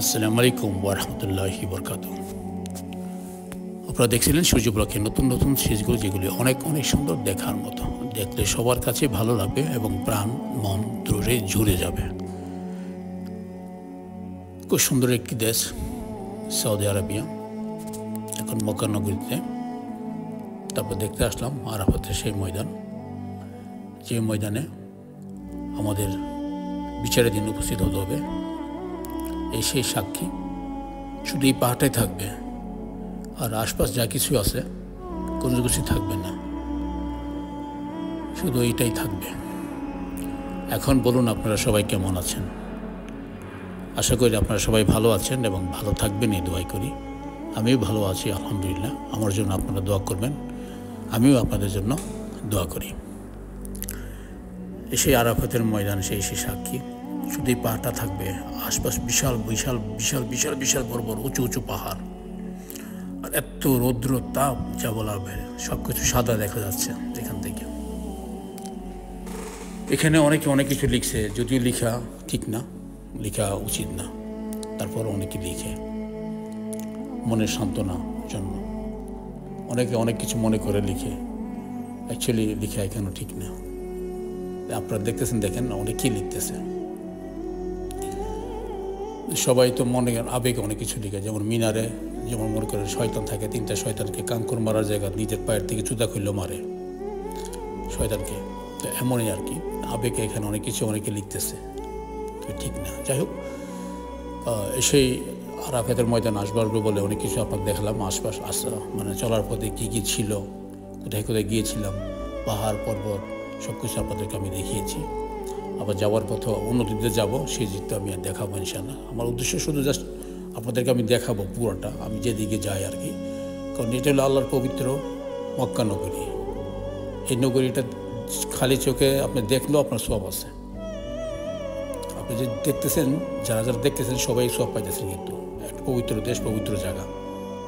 আসসালামু আলাইকুম ওয়া রাহমাতুল্লাহি ওয়া বারাকাতুহু। আপনারা দেখছিলেন সূর্য ব্লকের নতুন নতুন সিরিজগুলো, যেগুলি অনেক অনেক সুন্দর, দেখার মতো। দেখলে সবার কাছে ভালো লাগবে এবং প্রাণ মন দ্রুরে জুড়ে যাবে। খুব সুন্দর একটি দেশ সৌদি আরবিয়া, এখন মক্কা নগরীতে। তারপর দেখতে আসলাম আরাফাতের সেই ময়দান, যে ময়দানে আমাদের বিচারের দিন উপস্থিত হতে হবে। এই সেই সাক্ষী, শুধু এই পাহাড়টাই থাকবে, আর আশপাশ যা কিছু আছে কোনো কিছু থাকবে না, শুধু এইটাই থাকবে। এখন বলুন, আপনারা সবাই কেমন আছেন? আশা করি আপনারা সবাই ভালো আছেন এবং ভালো থাকবেন, এই দোয়াই করি। আমিও ভালো আছি আলহামদুলিল্লাহ। আমার জন্য আপনারা দোয়া করবেন, আমিও আপনাদের জন্য দোয়া করি। সেই আরাফাতের ময়দান, সেই সাক্ষী, শুধু এই পাহাড়টা থাকবে, আশপাশ বিশাল বিশাল বিশাল বিশাল বিশাল বড় বড় উঁচু উঁচু পাহাড়, আর এত রৌদ্র তাপ, যা বলার বাইরে। সব কিছু সাদা দেখা যাচ্ছে এখান থেকে। এখানে অনেকে অনেক কিছু লিখছে, যদিও লেখা ঠিক না, লেখা উচিত না, তারপর অনেকে লিখে মনের সান্ত্বনার জন্য। অনেকে অনেক কিছু মনে করে লিখে, অ্যাকচুয়ালি লেখা এখানে ঠিক না। আপনারা দেখতেছেন, দেখেন অনেকেই লিখতেছে। সবাই তো মনে আবেগে অনেক কিছু লিখে, যেমন মিনারে যেমন মনে করে শয়তান থাকে, 3টা শয়তানকে কাঙ্কুর মারার জায়গা নিজের পায়ের থেকে জুতা খুললো মারে শয়তানকে। তো এমনই আর কি, আবেগে এখানে অনেক কিছু অনেকে লিখতেছে, তো ঠিক না। যাই হোক, সেই আরাফাতের ময়দান আসবার বলে অনেক কিছু আপনাকে দেখলাম। আশপাশ মানে চলার পথে কী কী ছিল, কোথায় কোথায় গিয়েছিলাম, পাহাড় পর্বত সব কিছু আপনাদেরকে আমি দেখিয়েছি। আবার যাওয়ার পথে অন্যদিকে যাব, সেই দিকটা আমি আর দেখাবো ইনশাআল্লাহ। আমার উদ্দেশ্য শুধু জাস্ট আপনাদেরকে আমি দেখাবো পুরোটা, আমি যেদিকে যাই আর কি। কারণ এটা হলো আল্লাহর পবিত্র মক্কা নগরী। এই নগরীটা খালি চোখে আপনি দেখলেও আপনার সওয়াব আছে। আপনি যে দেখতেছেন, যারা যারা দেখতেছেন সবাই সওয়াব পাইতেছেন। কিন্তু একটা পবিত্র দেশ, পবিত্র জায়গা,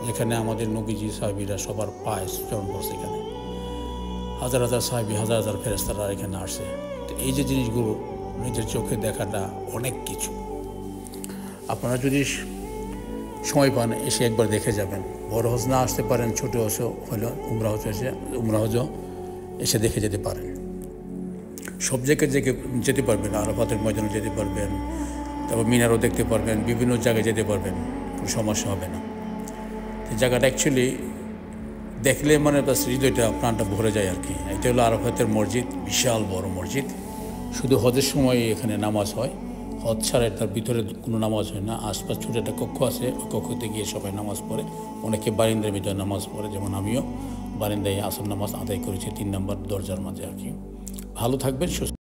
যেখানে আমাদের নবীজি সাহাবীরা সবার পায়ে চরণ পড়ছে। এখানে হাজার হাজার সাহাবী, হাজার হাজার ফেরেশতারা এখানে আসছে। তো এই যে জিনিসগুলো নিজের চোখে দেখাটা অনেক কিছু। আপনারা যদি সময় পান, এসে একবার দেখে যাবেন। বড় হজ না আসতে পারেন, ছোটো হলো উমরা হজও এসে দেখে যেতে পারেন। সব জায়গায় যেতে পারবেন, আরাফাতের ময়দানে যেতে পারবেন, তারপর মিনারও দেখতে পারবেন, বিভিন্ন জায়গায় যেতে পারবেন, কোনো সমস্যা হবে না। এই জায়গাটা অ্যাকচুয়ালি দেখলে মানে বাস হৃদয়টা, প্রাণটা ভরে যায় আর কি। এটা হলো আরাফাতের মসজিদ, বিশাল বড় মসজিদ। শুধু হজের সময় এখানে নামাজ হয়, হজ ছাড়া তার ভিতরে কোনো নামাজ হয় না। আশপাশ ছোটো একটা কক্ষ আছে, ওই কক্ষতে গিয়ে সবাই নামাজ পড়ে। অনেকে বারিন্দার ভিতরে নামাজ পড়ে, যেমন আমিও বারিন্দায় আসর নামাজ আদায় করেছি 3 নম্বর দরজার মাঝে আর কি। ভালো থাকবেন, সুস্থ।